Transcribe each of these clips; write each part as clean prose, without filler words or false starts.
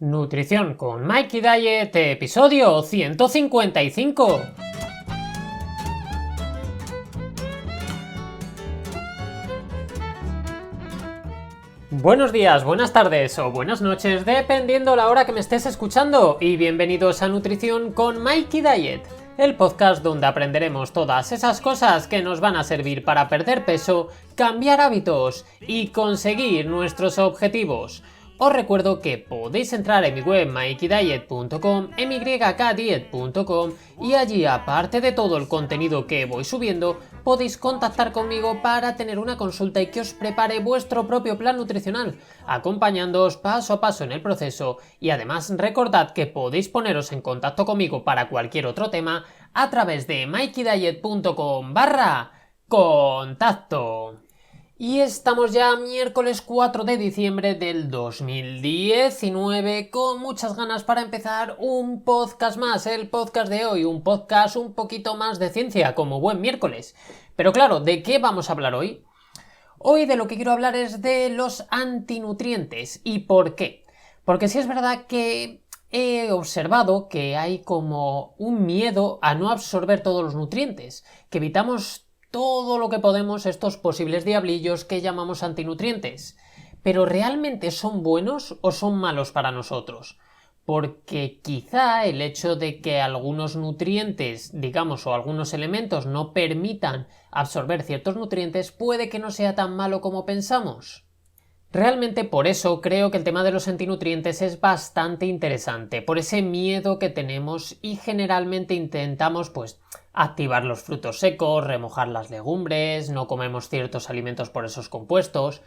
Nutrición con Mikey Diet, episodio 155. Buenos días, buenas tardes o buenas noches, dependiendo la hora que me estés escuchando, y bienvenidos a Nutrición con Mikey Diet, el podcast donde aprenderemos todas esas cosas que nos van a servir para perder peso, cambiar hábitos y conseguir nuestros objetivos. Os recuerdo que podéis entrar en mi web mikeydiet.com, mykdiet.com, y allí, aparte de todo el contenido que voy subiendo, podéis contactar conmigo para tener una consulta y que os prepare vuestro propio plan nutricional, acompañándoos paso a paso en el proceso. Y además recordad que podéis poneros en contacto conmigo para cualquier otro tema a través de mikeydiet.com/contacto. Y estamos ya miércoles 4 de diciembre del 2019 con muchas ganas para empezar un podcast más, el podcast de hoy, un podcast un poquito más de ciencia, como buen miércoles. Pero claro, ¿de qué vamos a hablar hoy? Hoy de lo que quiero hablar es de los antinutrientes. ¿Y por qué? Porque sí es verdad que he observado que hay como un miedo a no absorber todos los nutrientes, que evitamos todo lo que podemos estos posibles diablillos que llamamos antinutrientes. ¿Pero realmente son buenos o son malos para nosotros? Porque quizá el hecho de que algunos nutrientes, digamos, o algunos elementos no permitan absorber ciertos nutrientes puede que no sea tan malo como pensamos. Realmente por eso creo que el tema de los antinutrientes es bastante interesante, por ese miedo que tenemos y generalmente intentamos activar los frutos secos, remojar las legumbres, no comemos ciertos alimentos por esos compuestos.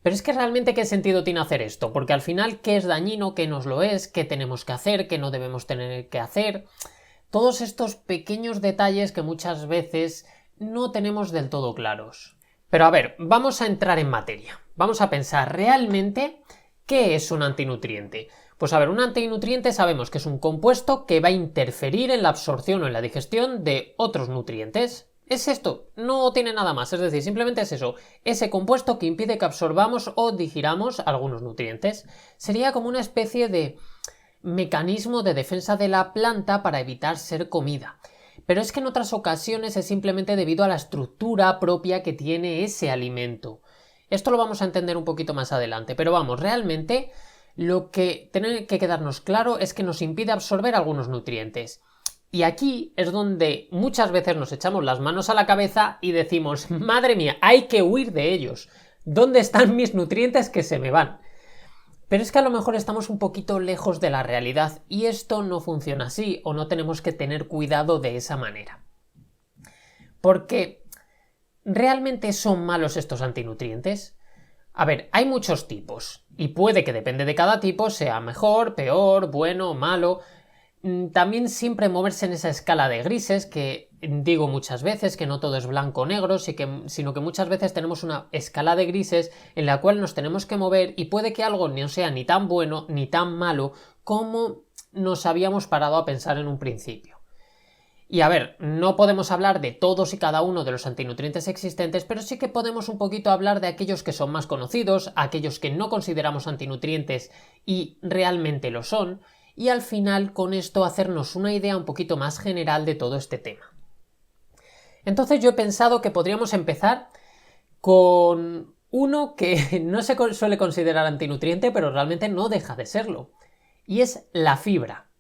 Pero es que realmente ¿qué sentido tiene hacer esto? Porque al final, ¿qué es dañino? ¿Qué nos lo es? ¿Qué tenemos que hacer? ¿Qué no debemos tener que hacer? Todos estos pequeños detalles que muchas veces no tenemos del todo claros. Pero a ver, vamos a entrar en materia. Vamos a pensar realmente ¿qué es un antinutriente? Pues a ver, un antinutriente sabemos que es un compuesto que va a interferir en la absorción o en la digestión de otros nutrientes. Es esto, no tiene nada más, es decir, simplemente es eso, ese compuesto que impide que absorbamos o digiramos algunos nutrientes. Sería como una especie de mecanismo de defensa de la planta para evitar ser comida. Pero es que en otras ocasiones es simplemente debido a la estructura propia que tiene ese alimento. Esto lo vamos a entender un poquito más adelante, pero vamos, realmente lo que tiene que quedarnos claro es que nos impide absorber algunos nutrientes. Y aquí es donde muchas veces nos echamos las manos a la cabeza y decimos, madre mía, hay que huir de ellos. ¿Dónde están mis nutrientes que se me van? Pero es que a lo mejor estamos un poquito lejos de la realidad y esto no funciona así o no tenemos que tener cuidado de esa manera. Porque ¿realmente son malos estos antinutrientes? A ver, hay muchos tipos y puede que depende de cada tipo sea mejor, peor, bueno, malo. También siempre moverse en esa escala de grises que digo muchas veces que no todo es blanco o negro, sino que muchas veces tenemos una escala de grises en la cual nos tenemos que mover y puede que algo no sea ni tan bueno ni tan malo como nos habíamos parado a pensar en un principio. Y a ver, no podemos hablar de todos y cada uno de los antinutrientes existentes, pero sí que podemos un poquito hablar de aquellos que son más conocidos, aquellos que no consideramos antinutrientes y realmente lo son, y al final con esto hacernos una idea un poquito más general de todo este tema. Entonces yo he pensado que podríamos empezar con uno que no se suele considerar antinutriente, pero realmente no deja de serlo, y es la fibra.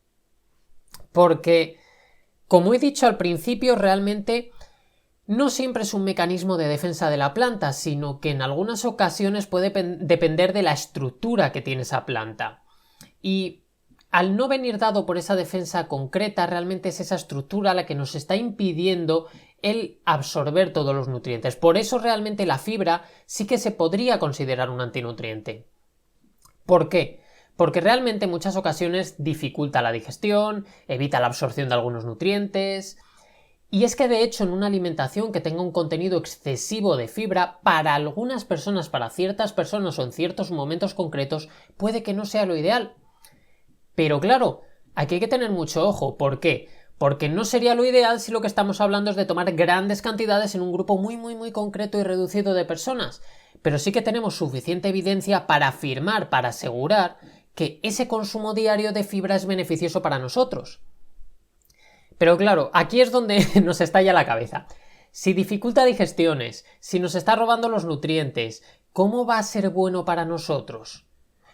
Porque, como he dicho al principio, realmente no siempre es un mecanismo de defensa de la planta, sino que en algunas ocasiones puede depender de la estructura que tiene esa planta. Y al no venir dado por esa defensa concreta, realmente es esa estructura la que nos está impidiendo el absorber todos los nutrientes. Por eso realmente la fibra sí que se podría considerar un antinutriente. ¿Por qué? Porque realmente en muchas ocasiones dificulta la digestión, evita la absorción de algunos nutrientes. Y es que de hecho en una alimentación que tenga un contenido excesivo de fibra, para algunas personas, para ciertas personas o en ciertos momentos concretos, puede que no sea lo ideal. Pero claro, aquí hay que tener mucho ojo. ¿Por qué? Porque no sería lo ideal si lo que estamos hablando es de tomar grandes cantidades en un grupo muy concreto y reducido de personas. Pero sí que tenemos suficiente evidencia para afirmar, para asegurar que ese consumo diario de fibra es beneficioso para nosotros. Pero claro, aquí es donde nos estalla la cabeza. Si dificulta digestiones, si nos está robando los nutrientes, ¿cómo va a ser bueno para nosotros?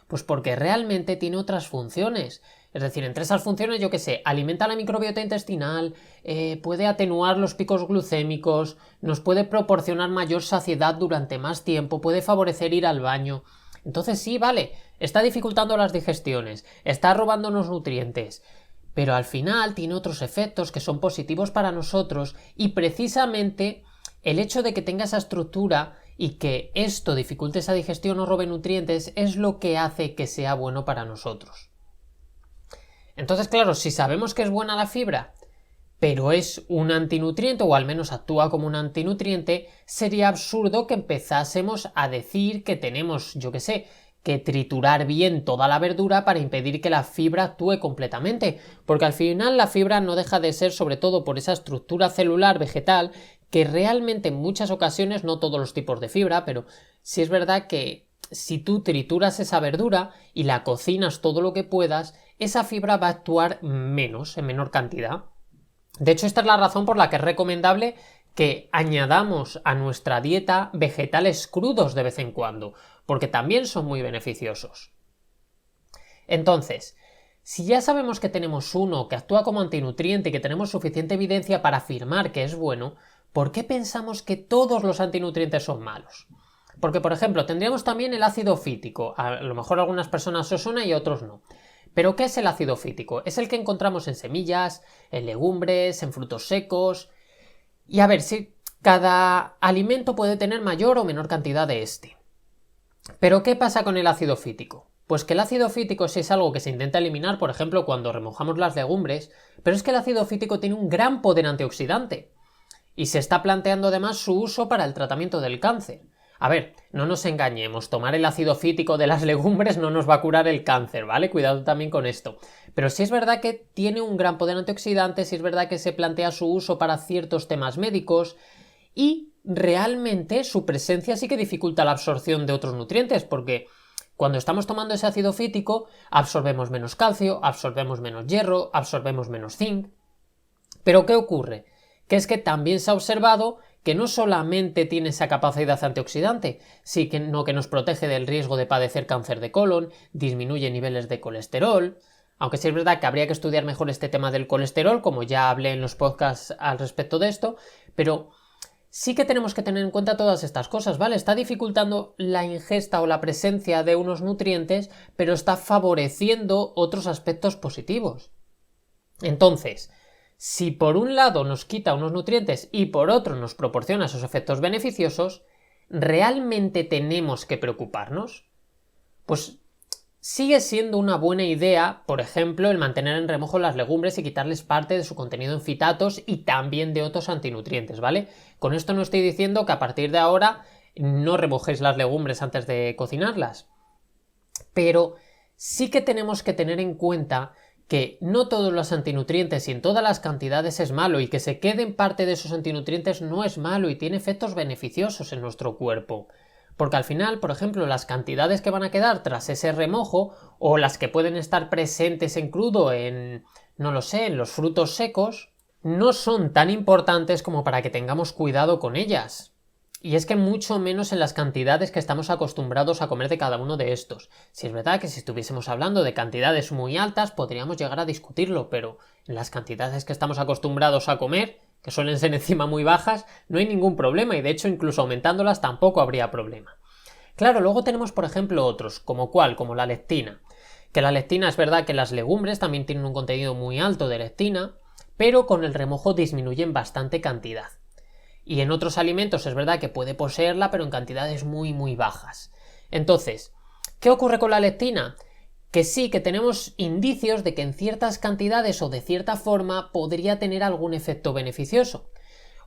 Pues porque realmente tiene otras funciones. Es decir, entre esas funciones, yo qué sé, alimenta la microbiota intestinal, puede atenuar los picos glucémicos, nos puede proporcionar mayor saciedad durante más tiempo, puede favorecer ir al baño. Entonces sí, vale, está dificultando las digestiones, está robándonos nutrientes, pero al final tiene otros efectos que son positivos para nosotros y precisamente el hecho de que tenga esa estructura y que esto dificulte esa digestión o robe nutrientes es lo que hace que sea bueno para nosotros. Entonces, claro, si sabemos que es buena la fibra, pero es un antinutriente o al menos actúa como un antinutriente, sería absurdo que empezásemos a decir que tenemos, yo qué sé, que triturar bien toda la verdura para impedir que la fibra actúe completamente, porque al final la fibra no deja de ser, sobre todo por esa estructura celular vegetal, que realmente en muchas ocasiones, no todos los tipos de fibra, pero sí es verdad que si tú trituras esa verdura y la cocinas todo lo que puedas, esa fibra va a actuar menos, en menor cantidad. De hecho, esta es la razón por la que es recomendable que añadamos a nuestra dieta vegetales crudos de vez en cuando, porque también son muy beneficiosos. Entonces, si ya sabemos que tenemos uno que actúa como antinutriente y que tenemos suficiente evidencia para afirmar que es bueno, ¿por qué pensamos que todos los antinutrientes son malos? Porque, por ejemplo, tendríamos también el ácido fítico. A lo mejor a algunas personas os suena y a otros no. ¿Pero qué es el ácido fítico? Es el que encontramos en semillas, en legumbres, en frutos secos. Y a ver, si cada alimento puede tener mayor o menor cantidad de este. ¿Pero qué pasa con el ácido fítico? Pues que el ácido fítico sí es algo que se intenta eliminar, por ejemplo, cuando remojamos las legumbres, pero es que el ácido fítico tiene un gran poder antioxidante. Y se está planteando además su uso para el tratamiento del cáncer. A ver, no nos engañemos, tomar el ácido fítico de las legumbres no nos va a curar el cáncer, ¿vale? Cuidado también con esto. Pero sí es verdad que tiene un gran poder antioxidante, sí es verdad que se plantea su uso para ciertos temas médicos y realmente su presencia sí que dificulta la absorción de otros nutrientes, porque cuando estamos tomando ese ácido fítico absorbemos menos calcio, absorbemos menos hierro, absorbemos menos zinc. ¿Pero qué ocurre? Que es que también se ha observado que no solamente tiene esa capacidad antioxidante, sino que nos protege del riesgo de padecer cáncer de colon, disminuye niveles de colesterol, aunque sí es verdad que habría que estudiar mejor este tema del colesterol, como ya hablé en los podcasts al respecto de esto, pero sí que tenemos que tener en cuenta todas estas cosas, ¿vale? Está dificultando la ingesta o la presencia de unos nutrientes, pero está favoreciendo otros aspectos positivos. Entonces, si por un lado nos quita unos nutrientes y por otro nos proporciona esos efectos beneficiosos, ¿realmente tenemos que preocuparnos? Pues sigue siendo una buena idea, por ejemplo, el mantener en remojo las legumbres y quitarles parte de su contenido en fitatos y también de otros antinutrientes, ¿vale? Con esto no estoy diciendo que a partir de ahora no remojéis las legumbres antes de cocinarlas, pero sí que tenemos que tener en cuenta que no todos los antinutrientes y en todas las cantidades es malo y que se queden parte de esos antinutrientes no es malo y tiene efectos beneficiosos en nuestro cuerpo. Porque al final, por ejemplo, las cantidades que van a quedar tras ese remojo o las que pueden estar presentes en crudo en, no lo sé, en los frutos secos, no son tan importantes como para que tengamos cuidado con ellas. Y es que mucho menos en las cantidades que estamos acostumbrados a comer de cada uno de estos. Si es verdad que si estuviésemos hablando de cantidades muy altas podríamos llegar a discutirlo, pero en las cantidades que estamos acostumbrados a comer, que suelen ser encima muy bajas, no hay ningún problema y de hecho incluso aumentándolas tampoco habría problema. Claro, luego tenemos por ejemplo otros, como la lectina. Que la lectina es verdad que las legumbres también tienen un contenido muy alto de lectina, pero con el remojo disminuyen bastante cantidad. Y en otros alimentos es verdad que puede poseerla, pero en cantidades muy muy bajas. Entonces, ¿qué ocurre con la lectina? Que sí, que tenemos indicios de que en ciertas cantidades o de cierta forma podría tener algún efecto beneficioso.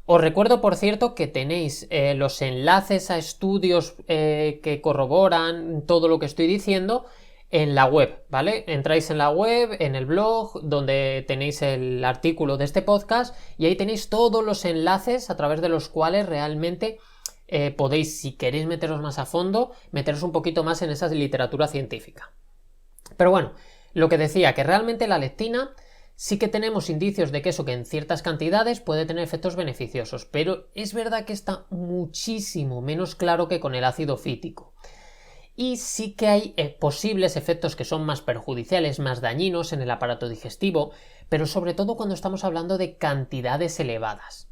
Os recuerdo, por cierto, que tenéis los enlaces a estudios que corroboran todo lo que estoy diciendo en la web, ¿vale? Entráis en la web, en el blog, donde tenéis el artículo de este podcast y ahí tenéis todos los enlaces a través de los cuales realmente podéis, si queréis meteros más a fondo, meteros un poquito más en esa literatura científica. Pero bueno, lo que decía, que realmente la lectina sí que tenemos indicios de que eso, que en ciertas cantidades puede tener efectos beneficiosos, pero es verdad que está muchísimo menos claro que con el ácido fítico. Y sí que hay posibles efectos que son más perjudiciales, más dañinos en el aparato digestivo, pero sobre todo cuando estamos hablando de cantidades elevadas.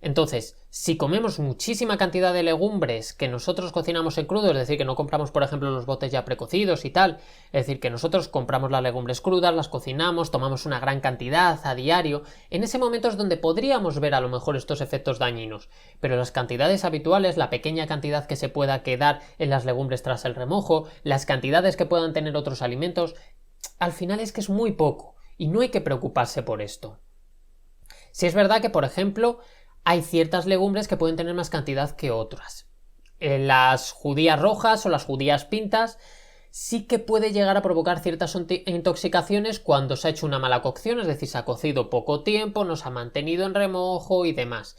Entonces, si comemos muchísima cantidad de legumbres que nosotros cocinamos en crudo, es decir, que no compramos, por ejemplo, los botes ya precocidos y tal, es decir, que nosotros compramos las legumbres crudas, las cocinamos, tomamos una gran cantidad a diario, en ese momento es donde podríamos ver a lo mejor estos efectos dañinos, pero las cantidades habituales, la pequeña cantidad que se pueda quedar en las legumbres tras el remojo, las cantidades que puedan tener otros alimentos, al final es que es muy poco, y no hay que preocuparse por esto. Si es verdad que, por ejemplo, hay ciertas legumbres que pueden tener más cantidad que otras. Las judías rojas o las judías pintas sí que puede llegar a provocar ciertas intoxicaciones cuando se ha hecho una mala cocción, es decir, se ha cocido poco tiempo, no se ha mantenido en remojo y demás.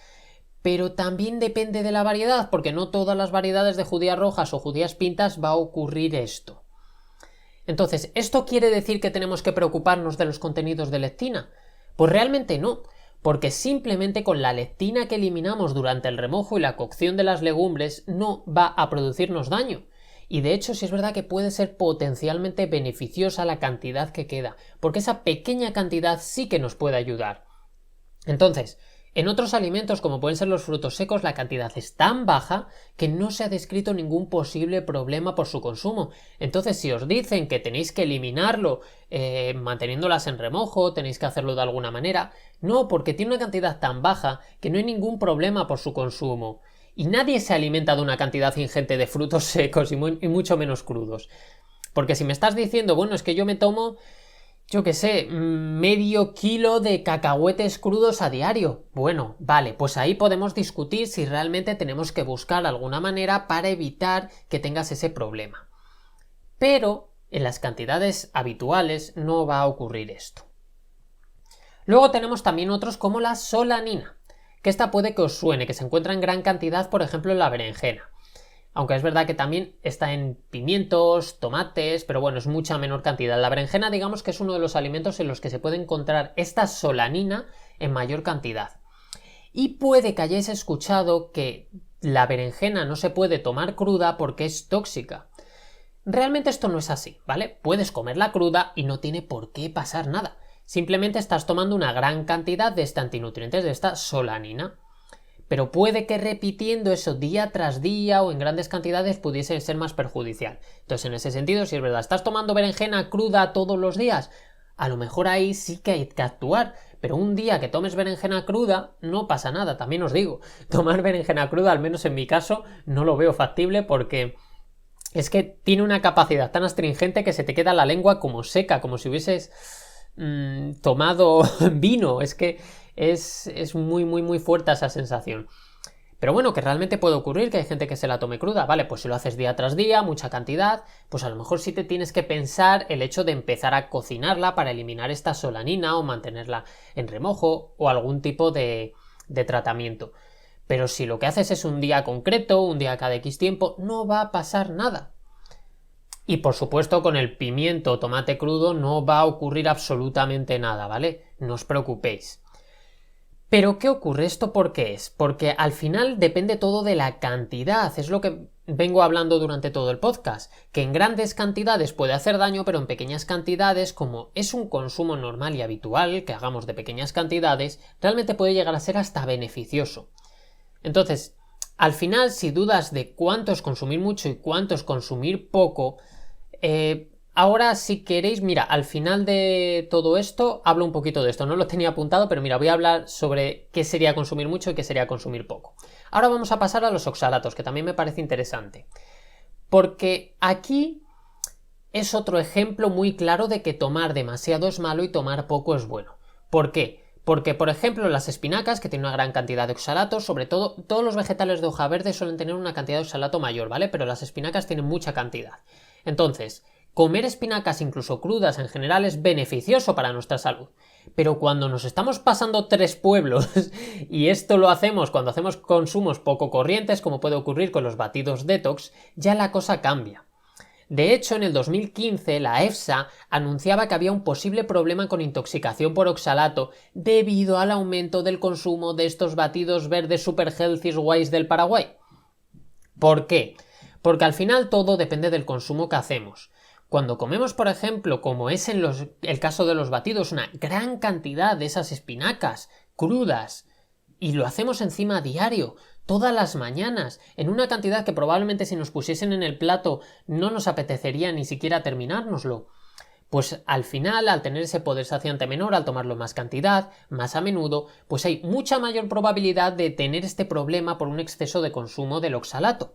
Pero también depende de la variedad, porque no todas las variedades de judías rojas o judías pintas va a ocurrir esto. Entonces, ¿esto quiere decir que tenemos que preocuparnos de los contenidos de lectina? Pues realmente no, porque simplemente con la lectina que eliminamos durante el remojo y la cocción de las legumbres no va a producirnos daño. Y de hecho sí es verdad que puede ser potencialmente beneficiosa la cantidad que queda, porque esa pequeña cantidad sí que nos puede ayudar. Entonces, en otros alimentos como pueden ser los frutos secos, la cantidad es tan baja que no se ha descrito ningún posible problema por su consumo. Entonces, si os dicen que tenéis que eliminarlo manteniéndolas en remojo, tenéis que hacerlo de alguna manera, no, porque tiene una cantidad tan baja que no hay ningún problema por su consumo. Y nadie se alimenta de una cantidad ingente de frutos secos y mucho menos crudos. Porque si me estás diciendo, bueno, es que yo me tomo, yo qué sé, medio kilo de cacahuetes crudos a diario. Bueno, vale, pues ahí podemos discutir si realmente tenemos que buscar alguna manera para evitar que tengas ese problema. Pero en las cantidades habituales no va a ocurrir esto. Luego tenemos también otros como la solanina, que esta puede que os suene, que se encuentra en gran cantidad, por ejemplo, en la berenjena. Aunque es verdad que también está en pimientos, tomates, pero bueno, es mucha menor cantidad. La berenjena, digamos que es uno de los alimentos en los que se puede encontrar esta solanina en mayor cantidad. Y puede que hayáis escuchado que la berenjena no se puede tomar cruda porque es tóxica. Realmente esto no es así, ¿vale? Puedes comerla cruda y no tiene por qué pasar nada. Simplemente estás tomando una gran cantidad de este antinutrientes, de esta solanina. Pero puede que repitiendo eso día tras día o en grandes cantidades pudiese ser más perjudicial. Entonces, en ese sentido, si es verdad, estás tomando berenjena cruda todos los días, a lo mejor ahí sí que hay que actuar, pero un día que tomes berenjena cruda no pasa nada. También os digo, tomar berenjena cruda, al menos en mi caso, no lo veo factible porque es que tiene una capacidad tan astringente que se te queda la lengua como seca, como si hubieses tomado vino. Es que es muy fuerte esa sensación. Pero bueno, que realmente puede ocurrir que hay gente que se la tome cruda. Vale, pues si lo haces día tras día, mucha cantidad, pues a lo mejor sí te tienes que pensar el hecho de empezar a cocinarla para eliminar esta solanina o mantenerla en remojo o algún tipo de tratamiento. Pero si lo que haces es un día concreto, un día cada X tiempo, no va a pasar nada. Y por supuesto con el pimiento o tomate crudo no va a ocurrir absolutamente nada, ¿vale? No os preocupéis. Pero ¿qué ocurre? ¿Esto por qué es? Porque al final depende todo de la cantidad, es lo que vengo hablando durante todo el podcast, que en grandes cantidades puede hacer daño, pero en pequeñas cantidades, como es un consumo normal y habitual que hagamos de pequeñas cantidades, realmente puede llegar a ser hasta beneficioso. Entonces, al final, si dudas de cuánto es consumir mucho y cuánto es consumir poco, ahora si queréis, mira, al final de todo esto hablo un poquito de esto, no lo tenía apuntado, pero mira, voy a hablar sobre qué sería consumir mucho y qué sería consumir poco. Ahora vamos a pasar a los oxalatos, que también me parece interesante, porque aquí es otro ejemplo muy claro de que tomar demasiado es malo y tomar poco es bueno. ¿Por qué? Porque, por ejemplo, las espinacas, que tienen una gran cantidad de oxalatos, sobre todo, todos los vegetales de hoja verde suelen tener una cantidad de oxalato mayor, ¿vale? Pero las espinacas tienen mucha cantidad. Entonces, comer espinacas incluso crudas en general es beneficioso para nuestra salud. Pero cuando nos estamos pasando 3 pueblos, y esto lo hacemos cuando hacemos consumos poco corrientes, como puede ocurrir con los batidos detox, ya la cosa cambia. De hecho, en el 2015 la EFSA anunciaba que había un posible problema con intoxicación por oxalato debido al aumento del consumo de estos batidos verdes super healthy guays del Paraguay. ¿Por qué? Porque al final todo depende del consumo que hacemos. Cuando comemos, por ejemplo, como es en el caso de los batidos, una gran cantidad de esas espinacas crudas y lo hacemos encima a diario, todas las mañanas, en una cantidad que probablemente si nos pusiesen en el plato no nos apetecería ni siquiera terminárnoslo, pues al final, al tener ese poder saciante menor, al tomarlo más cantidad, más a menudo, pues hay mucha mayor probabilidad de tener este problema por un exceso de consumo del oxalato.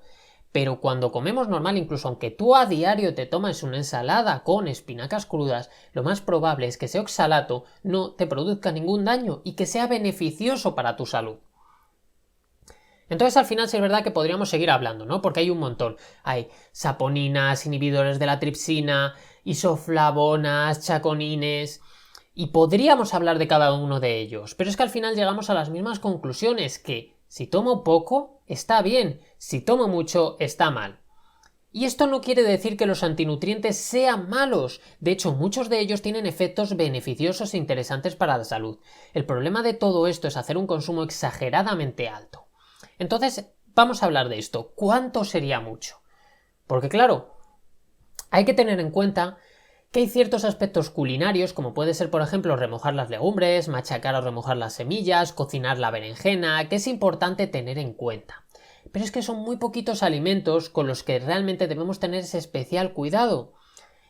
Pero cuando comemos normal, incluso aunque tú a diario te tomes una ensalada con espinacas crudas, lo más probable es que ese oxalato no te produzca ningún daño y que sea beneficioso para tu salud. Entonces al final sí es verdad que podríamos seguir hablando, ¿no? Porque hay un montón. Hay saponinas, inhibidores de la tripsina, isoflavonas, chaconines, y podríamos hablar de cada uno de ellos. Pero es que al final llegamos a las mismas conclusiones, que si tomo poco, está bien, si tomo mucho, está mal. Y esto no quiere decir que los antinutrientes sean malos. De hecho, muchos de ellos tienen efectos beneficiosos e interesantes para la salud. El problema de todo esto es hacer un consumo exageradamente alto. Entonces, vamos a hablar de esto. ¿Cuánto sería mucho? Porque claro, hay que tener en cuenta que hay ciertos aspectos culinarios, como puede ser, por ejemplo, remojar las legumbres, machacar o remojar las semillas, cocinar la berenjena, que es importante tener en cuenta. Pero es que son muy poquitos alimentos con los que realmente debemos tener ese especial cuidado.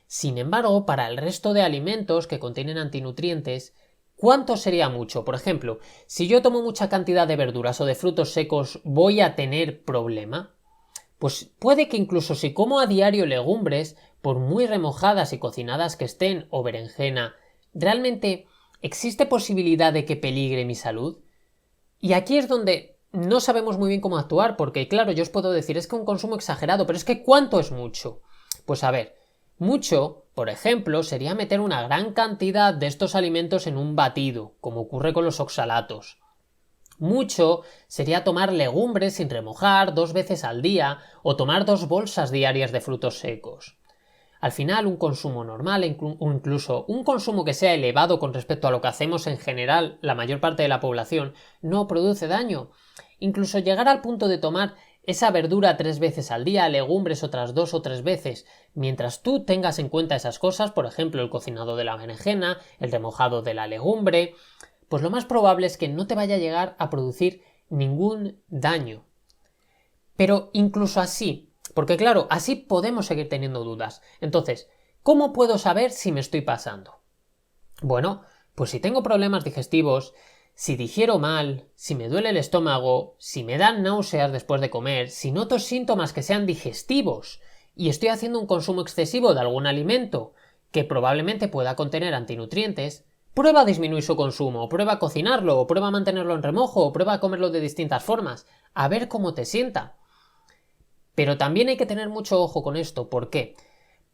Sin embargo, para el resto de alimentos que contienen antinutrientes, ¿cuánto sería mucho? Por ejemplo, si yo tomo mucha cantidad de verduras o de frutos secos, ¿voy a tener problema? Pues puede que incluso si como a diario legumbres, por muy remojadas y cocinadas que estén, o berenjena, ¿realmente existe posibilidad de que peligre mi salud? Y aquí es donde no sabemos muy bien cómo actuar, porque claro, yo os puedo decir, es que un consumo exagerado, pero es que ¿cuánto es mucho? Pues a ver, mucho, por ejemplo, sería meter una gran cantidad de estos alimentos en un batido, como ocurre con los oxalatos. Mucho sería tomar legumbres sin remojar 2 veces al día o tomar 2 bolsas diarias de frutos secos. Al final, un consumo normal o incluso un consumo que sea elevado con respecto a lo que hacemos en general la mayor parte de la población no produce daño. Incluso llegar al punto de tomar esa verdura 3 veces al día, legumbres otras 2 o 3 veces, mientras tú tengas en cuenta esas cosas, por ejemplo el cocinado de la berenjena, el remojado de la legumbre, pues lo más probable es que no te vaya a llegar a producir ningún daño. Pero incluso así, porque claro, así podemos seguir teniendo dudas. Entonces, ¿cómo puedo saber si me estoy pasando? Bueno, pues si tengo problemas digestivos, si digiero mal, si me duele el estómago, si me dan náuseas después de comer, si noto síntomas que sean digestivos y estoy haciendo un consumo excesivo de algún alimento que probablemente pueda contener antinutrientes, prueba a disminuir su consumo, prueba a cocinarlo, o prueba a mantenerlo en remojo, o prueba a comerlo de distintas formas, a ver cómo te sienta. Pero también hay que tener mucho ojo con esto. ¿Por qué?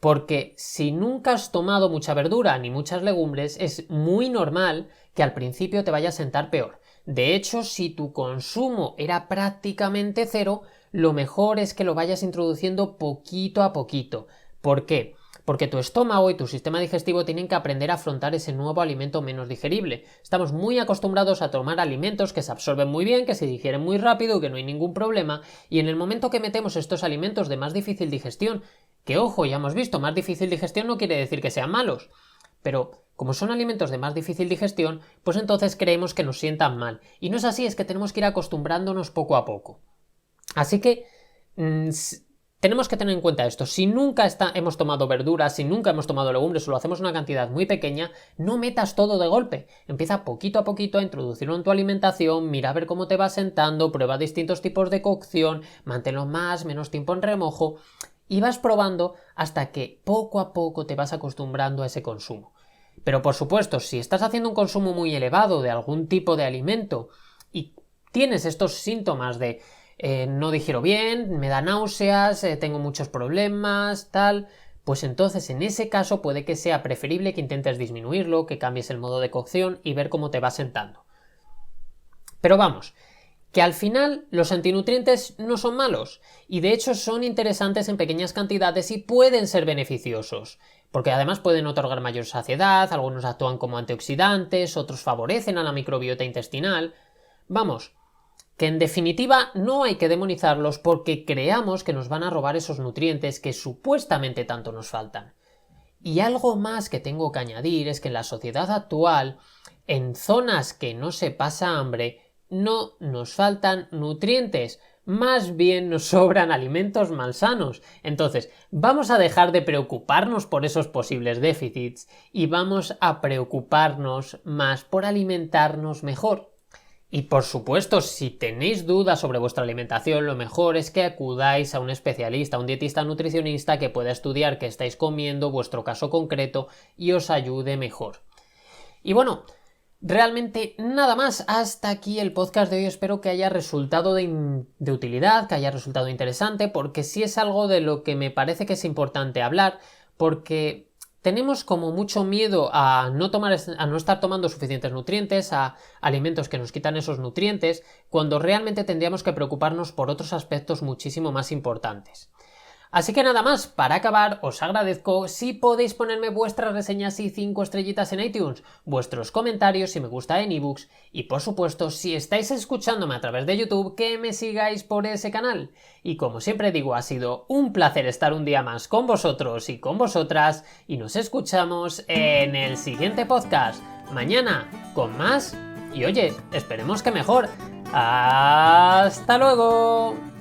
Porque si nunca has tomado mucha verdura ni muchas legumbres, es muy normal que al principio te vaya a sentar peor. De hecho, si tu consumo era prácticamente cero, lo mejor es que lo vayas introduciendo poquito a poquito. ¿Por qué? Porque tu estómago y tu sistema digestivo tienen que aprender a afrontar ese nuevo alimento menos digerible. Estamos muy acostumbrados a tomar alimentos que se absorben muy bien, que se digieren muy rápido, que no hay ningún problema, y en el momento que metemos estos alimentos de más difícil digestión, que ojo, ya hemos visto, más difícil digestión no quiere decir que sean malos, pero como son alimentos de más difícil digestión, pues entonces creemos que nos sientan mal. Y no es así, es que tenemos que ir acostumbrándonos poco a poco. Así que tenemos que tener en cuenta esto. Si nunca hemos tomado verduras, si nunca hemos tomado legumbres o lo hacemos una cantidad muy pequeña, no metas todo de golpe. Empieza poquito a poquito a introducirlo en tu alimentación, mira a ver cómo te va sentando, prueba distintos tipos de cocción, manténlo más, menos tiempo en remojo y vas probando hasta que poco a poco te vas acostumbrando a ese consumo. Pero por supuesto, si estás haciendo un consumo muy elevado de algún tipo de alimento y tienes estos síntomas de no digiero bien, me da náuseas, tengo muchos problemas, tal, pues entonces en ese caso puede que sea preferible que intentes disminuirlo, que cambies el modo de cocción y ver cómo te va sentando. Pero vamos, que al final los antinutrientes no son malos y de hecho son interesantes en pequeñas cantidades y pueden ser beneficiosos, porque además pueden otorgar mayor saciedad, algunos actúan como antioxidantes, otros favorecen a la microbiota intestinal. Vamos, que en definitiva no hay que demonizarlos porque creamos que nos van a robar esos nutrientes que supuestamente tanto nos faltan. Y algo más que tengo que añadir es que en la sociedad actual, en zonas que no se pasa hambre, no nos faltan nutrientes, más bien nos sobran alimentos malsanos. Entonces, vamos a dejar de preocuparnos por esos posibles déficits y vamos a preocuparnos más por alimentarnos mejor. Y por supuesto, si tenéis dudas sobre vuestra alimentación, lo mejor es que acudáis a un especialista, a un dietista nutricionista que pueda estudiar qué estáis comiendo, vuestro caso concreto y os ayude mejor. Y bueno, realmente nada más. Hasta aquí el podcast de hoy. Espero que haya resultado de utilidad, que haya resultado interesante, porque sí es algo de lo que me parece que es importante hablar, porque tenemos como mucho miedo a no estar tomando suficientes nutrientes, a alimentos que nos quitan esos nutrientes, cuando realmente tendríamos que preocuparnos por otros aspectos muchísimo más importantes. Así que nada más, para acabar, os agradezco si podéis ponerme vuestras reseñas y 5 estrellitas en iTunes, vuestros comentarios si me gusta en ebooks y por supuesto si estáis escuchándome a través de YouTube que me sigáis por ese canal. Y como siempre digo, ha sido un placer estar un día más con vosotros y con vosotras y nos escuchamos en el siguiente podcast, mañana, con más y oye, esperemos que mejor. ¡Hasta luego!